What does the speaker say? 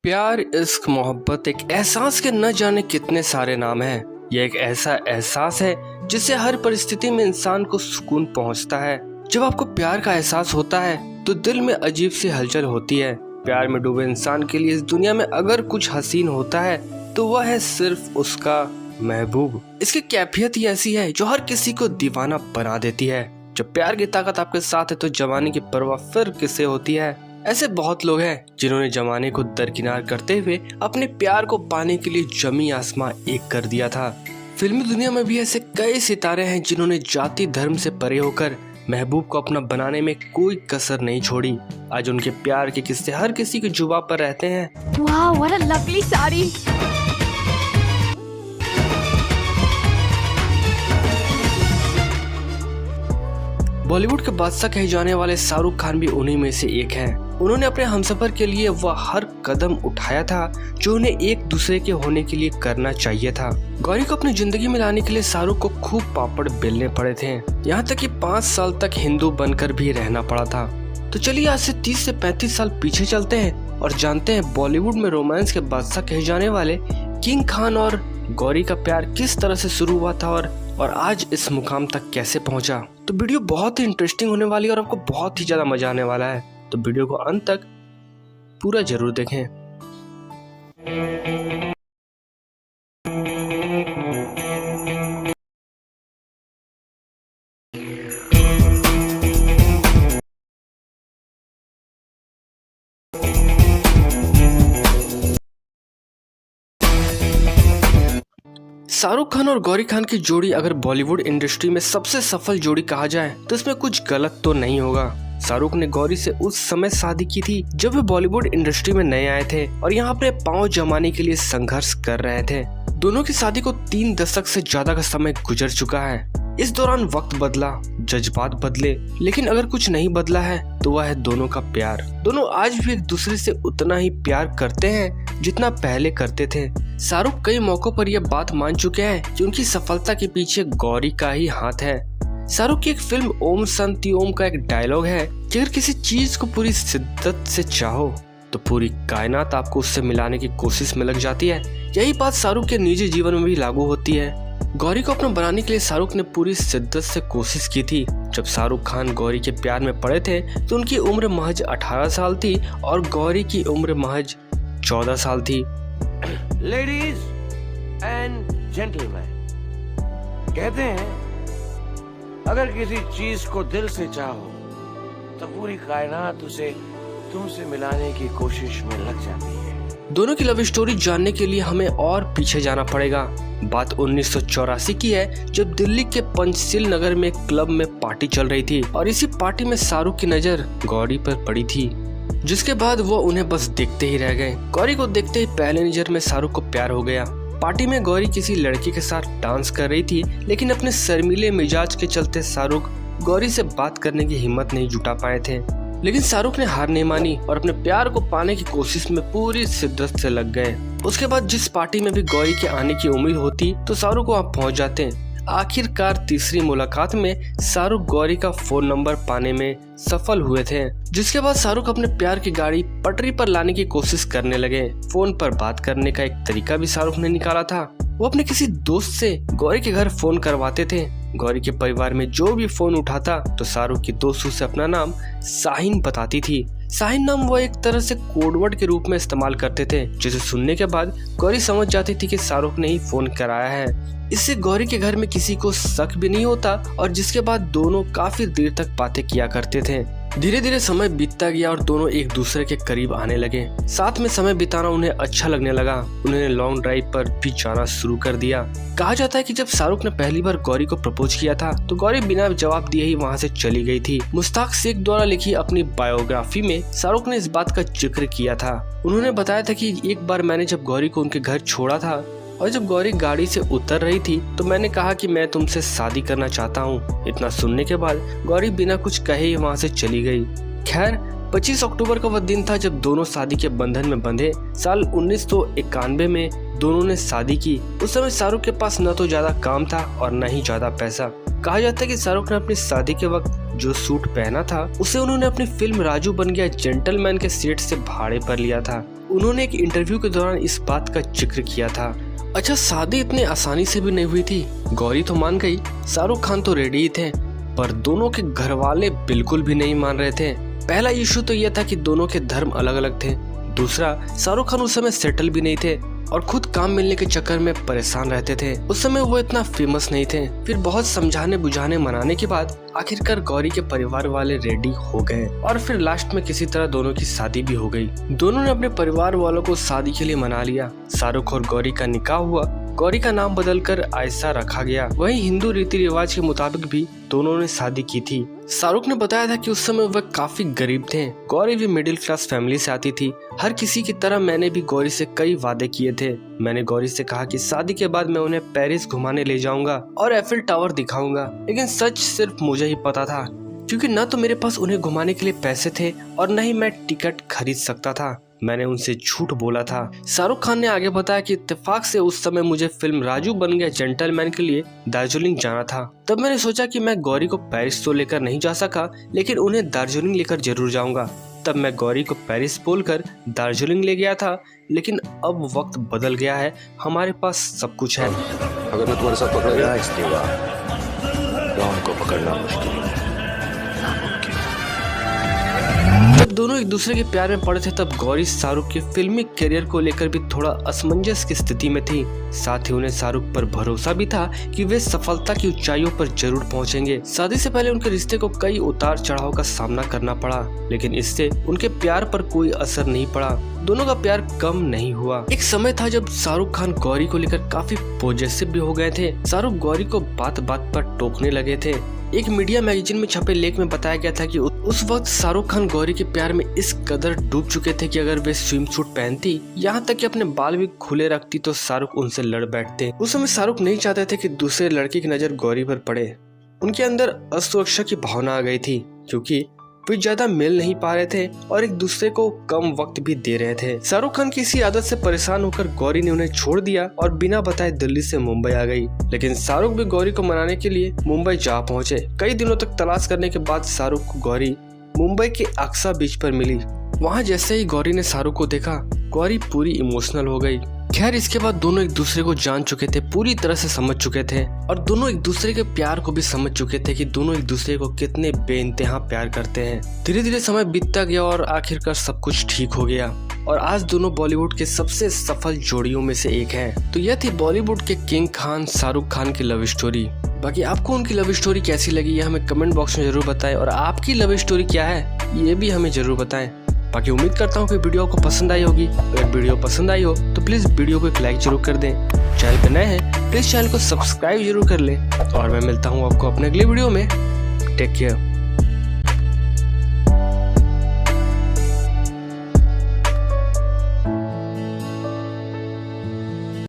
प्यार, इश्क, मोहब्बत एक एहसास के न जाने कितने सारे नाम हैं। यह एक ऐसा एहसास है जिससे हर परिस्थिति में इंसान को सुकून पहुंचता है। जब आपको प्यार का एहसास होता है तो दिल में अजीब सी हलचल होती है। प्यार में डूबे इंसान के लिए इस दुनिया में अगर कुछ हसीन होता है तो वह है सिर्फ उसका महबूब। इसकी कैफियत ही ऐसी है जो हर किसी को दीवाना बना देती है। जब प्यार की ताकत आपके साथ है तो जमाने की परवाह फिर किससे होती है। ऐसे बहुत लोग हैं जिन्होंने जमाने को दरकिनार करते हुए अपने प्यार को पाने के लिए जमी आसमां एक कर दिया था। फिल्मी दुनिया में भी ऐसे कई सितारे हैं जिन्होंने जाति धर्म से परे होकर महबूब को अपना बनाने में कोई कसर नहीं छोड़ी। आज उनके प्यार के किस्से हर किसी की जुबान पर रहते हैं। Wow, what a lovely sari. Bollywood के बादशाह कहे जाने वाले शाहरुख खान भी उन्हीं में से एक हैं। उन्होंने अपने हमसफर के लिए वह हर कदम उठाया था जो उन्हें एक दूसरे के होने के लिए करना चाहिए था। गौरी को अपनी जिंदगी में लाने के लिए शाहरुख को खूब पापड़ बेलने पड़े थे, यहाँ तक कि 5 साल तक हिंदू बनकर भी रहना पड़ा था। तो चलिए आज से 30 से 35 साल पीछे चलते हैं और जानते हैं बॉलीवुड में रोमांस के बादशाह कहे जाने वाले किंग खान और गौरी का प्यार किस तरह से शुरू हुआ था और आज इस मुकाम तक कैसे पहुंचा। तो वीडियो बहुत ही इंटरेस्टिंग होने वाली है और आपको बहुत ही ज्यादा मजा आने वाला है, तो वीडियो को अंत तक पूरा जरूर देखें। शाहरुख खान और गौरी खान की जोड़ी अगर बॉलीवुड इंडस्ट्री में सबसे सफल जोड़ी कहा जाए तो इसमें कुछ गलत तो नहीं होगा। शाहरुख ने गौरी से उस समय शादी की थी जब वे बॉलीवुड इंडस्ट्री में नए आए थे और यहाँ अपने पांव जमाने के लिए संघर्ष कर रहे थे। दोनों की शादी को 3 दशक से ज्यादा का समय गुजर चुका है। इस दौरान वक्त बदला, जज्बात बदले, लेकिन अगर कुछ नहीं बदला है तो वह है दोनों का प्यार। दोनों आज भी एक दूसरे से उतना ही प्यार करते हैं जितना पहले करते थे। शाहरुख कई मौकों पर यह बात मान चुके हैं कि उनकी सफलता के पीछे गौरी का ही हाथ है। शाहरुख की एक फिल्म ओम शांति ओम का एक डायलॉग है कि अगर किसी चीज को पूरी शिद्दत से चाहो तो पूरी कायनात आपको उससे मिलाने की कोशिश में लग जाती है। यही बात शाहरुख के निजी जीवन में भी लागू होती है। गौरी को अपना बनाने के लिए शाहरुख ने पूरी शिद्दत से कोशिश की थी। जब शाहरुख खान गौरी के प्यार में पड़े थे तो उनकी उम्र महज 18 साल थी और गौरी की उम्र महज 14 साल थी। लेडीज एंड जेंटलमैन, कहते हैं अगर किसी चीज को दिल से चाहो तो पूरी कायनात उसे तुमसे मिलाने की कोशिश में लग जाती है। दोनों की लव स्टोरी जानने के लिए हमें और पीछे जाना पड़ेगा। बात 1984 की है जब दिल्ली के पंचशील नगर में क्लब में पार्टी चल रही थी और इसी पार्टी में शाहरुख की नजर गौरी पर पड़ी थी, जिसके बाद वो उन्हें बस देखते ही रह गए। गौरी को देखते ही पहले नजर में शाहरुख को प्यार हो गया। पार्टी में गौरी किसी लड़की के साथ डांस कर रही थी, लेकिन अपने शर्मीले मिजाज के चलते शाहरुख गौरी से बात करने की हिम्मत नहीं जुटा पाए थे। लेकिन शाहरुख ने हार नहीं मानी और अपने प्यार को पाने की कोशिश में पूरी शिद्दत से लग गए। उसके बाद जिस पार्टी में भी गौरी के आने की उम्मीद होती तो शाहरुख वहाँ पहुँच जाते। आखिरकार तीसरी मुलाकात में शाहरुख गौरी का फोन नंबर पाने में सफल हुए थे, जिसके बाद शाहरुख अपने प्यार की गाड़ी पटरी पर लाने की कोशिश करने लगे। फोन पर बात करने का एक तरीका भी शाहरुख ने निकाला था। वो अपने किसी दोस्त से गौरी के घर फोन करवाते थे। गौरी के परिवार में जो भी फोन उठाता तो शाहरुख की दोस्त उसे अपना नाम शाहीन बताती थी। शाहीन नाम वो एक तरह से कोडवर्ड के रूप में इस्तेमाल करते थे, जिसे सुनने के बाद गौरी समझ जाती थी कि शाहरुख ने ही फोन कराया है। इससे गौरी के घर में किसी को शक भी नहीं होता और जिसके बाद दोनों काफी देर तक बातें किया करते थे। धीरे धीरे समय बीतता गया और दोनों एक दूसरे के करीब आने लगे। साथ में समय बिताना उन्हें अच्छा लगने लगा। उन्होंने लॉन्ग ड्राइव पर भी जाना शुरू कर दिया। कहा जाता है कि जब शाहरुख ने पहली बार गौरी को प्रपोज किया था तो गौरी बिना जवाब दिए ही वहाँ से चली गई थी। मुश्ताक शेख द्वारा लिखी अपनी बायोग्राफी में शाहरुख ने इस बात का जिक्र किया था। उन्होंने बताया था कि एक बार मैंने जब गौरी को उनके घर छोड़ा था और जब गौरी गाड़ी से उतर रही थी तो मैंने कहा कि मैं तुमसे शादी करना चाहता हूँ। इतना सुनने के बाद गौरी बिना कुछ कहे ही वहाँ से चली गई। खैर 25 अक्टूबर का वह दिन था जब दोनों शादी के बंधन में बंधे। साल 1991 में दोनों ने शादी की। उस समय शाहरुख के पास न तो ज्यादा काम था और न ही ज्यादा पैसा। कहा जाता है कि शाहरुख ने अपनी शादी के वक्त जो सूट पहना था उसे उन्होंने अपनी फिल्म राजू बन गया जेंटलमैन के सेट से भाड़े पर लिया था। उन्होंने एक इंटरव्यू के दौरान इस बात का जिक्र किया था। अच्छा, शादी इतनी आसानी से भी नहीं हुई थी। गौरी तो मान गई, शाहरुख खान तो रेडी ही थे, पर दोनों के घर वाले बिल्कुल भी नहीं मान रहे थे। पहला इशू तो यह था कि दोनों के धर्म अलग अलग थे। दूसरा, शाहरुख खान उस समय सेटल भी नहीं थे और खुद काम मिलने के चक्कर में परेशान रहते थे। उस समय वो इतना फेमस नहीं थे। फिर बहुत समझाने बुझाने मनाने के बाद आखिरकार गौरी के परिवार वाले रेडी हो गए और फिर लास्ट में किसी तरह दोनों की शादी भी हो गई। दोनों ने अपने परिवार वालों को शादी के लिए मना लिया। शाहरुख और गौरी का निकाह हुआ। गौरी का नाम बदलकर आयशा रखा गया। वहीं हिंदू रीति रिवाज के मुताबिक भी दोनों ने शादी की थी। शाहरुख ने बताया था कि उस समय वह काफी गरीब थे। गौरी भी मिडिल क्लास फैमिली से आती थी। हर किसी की तरह मैंने भी गौरी से कई वादे किए थे। मैंने गौरी से कहा कि शादी के बाद मैं उन्हें पेरिस घुमाने ले जाऊंगा और एफिल टावर दिखाऊंगा, लेकिन सच सिर्फ मुझे ही पता था, क्योंकि न तो मेरे पास उन्हें घुमाने के लिए पैसे थे और न ही मैं टिकट खरीद सकता था। मैंने उनसे झूठ बोला था। शाहरुख खान ने आगे बताया कि इत्तेफाक से उस समय मुझे फिल्म राजू बन गया जेंटलमैन के लिए दार्जिलिंग जाना था। तब मैंने सोचा कि मैं गौरी को पेरिस तो लेकर नहीं जा सका, लेकिन उन्हें दार्जिलिंग लेकर जरूर जाऊंगा। तब मैं गौरी को पेरिस बोलकर दार्जिलिंग ले गया था, लेकिन अब वक्त बदल गया है। हमारे पास सब कुछ है। अगर मैं तुम्हारे साथ पकड़ा गया इसके बाद तो हमको पकड़ना मुश्किल है। जब दोनों एक दूसरे के प्यार में पड़े थे, तब गौरी शाहरुख के फिल्मी करियर को लेकर भी थोड़ा असमंजस की स्थिति में थी। साथ ही उन्हें शाहरुख पर भरोसा भी था कि वे सफलता की ऊंचाइयों पर जरूर पहुंचेंगे। शादी से पहले उनके रिश्ते को कई उतार चढ़ाव का सामना करना पड़ा, लेकिन इससे उनके प्यार पर कोई असर नहीं पड़ा। दोनों का प्यार कम नहीं हुआ। एक समय था जब शाहरुख खान गौरी को लेकर काफी पॉजिटिव भी हो गए थे। शाहरुख गौरी को बात बात पर टोकने लगे थे। एक मीडिया मैगजीन में छपे लेख में बताया गया था कि उस वक्त शाहरुख खान गौरी के प्यार में इस कदर डूब चुके थे कि अगर वे स्विम सूट पहनती, यहाँ तक कि अपने बाल भी खुले रखती, तो शाहरुख उनसे लड़ बैठते। उस समय शाहरुख नहीं चाहते थे कि दूसरे लड़के की नजर गौरी पर पड़े। उनके अंदर असुरक्षा की भावना आ गई थी, क्योंकि वे ज्यादा मिल नहीं पा रहे थे और एक दूसरे को कम वक्त भी दे रहे थे। शाहरुख खान की इसी आदत से परेशान होकर गौरी ने उन्हें छोड़ दिया और बिना बताए दिल्ली से मुंबई आ गई। लेकिन शाहरुख भी गौरी को मनाने के लिए मुंबई जा पहुंचे। कई दिनों तक तलाश करने के बाद शाहरुख को गौरी मुंबई के अक्सा बीच पर मिली। वहाँ जैसे ही गौरी ने शाहरुख को देखा, गौरी पूरी इमोशनल हो गई। खैर, इसके बाद दोनों एक दूसरे को जान चुके थे, पूरी तरह से समझ चुके थे और दोनों एक दूसरे के प्यार को भी समझ चुके थे कि दोनों एक दूसरे को कितने बेइंतहा प्यार करते हैं। धीरे धीरे समय बीतता गया और आखिरकार सब कुछ ठीक हो गया और आज दोनों बॉलीवुड के सबसे सफल जोड़ियों में से एक हैं। तो यह थी बॉलीवुड के किंग खान शाहरुख खान की लव स्टोरी। बाकी आपको उनकी लव स्टोरी कैसी लगी, ये हमें कमेंट बॉक्स में जरूर बताएं और आपकी लव स्टोरी क्या है ये भी हमें जरूर बताएं। बाकी उम्मीद करता हूँ कि वीडियो आपको पसंद आई होगी। अगर वीडियो पसंद आई हो तो प्लीज वीडियो को एक लाइक जरूर कर दें। चैनल पे नए हैं प्लीज चैनल को सब्सक्राइब जरूर कर लें और मैं मिलता हूँ आपको अपने अगले वीडियो में। Take care.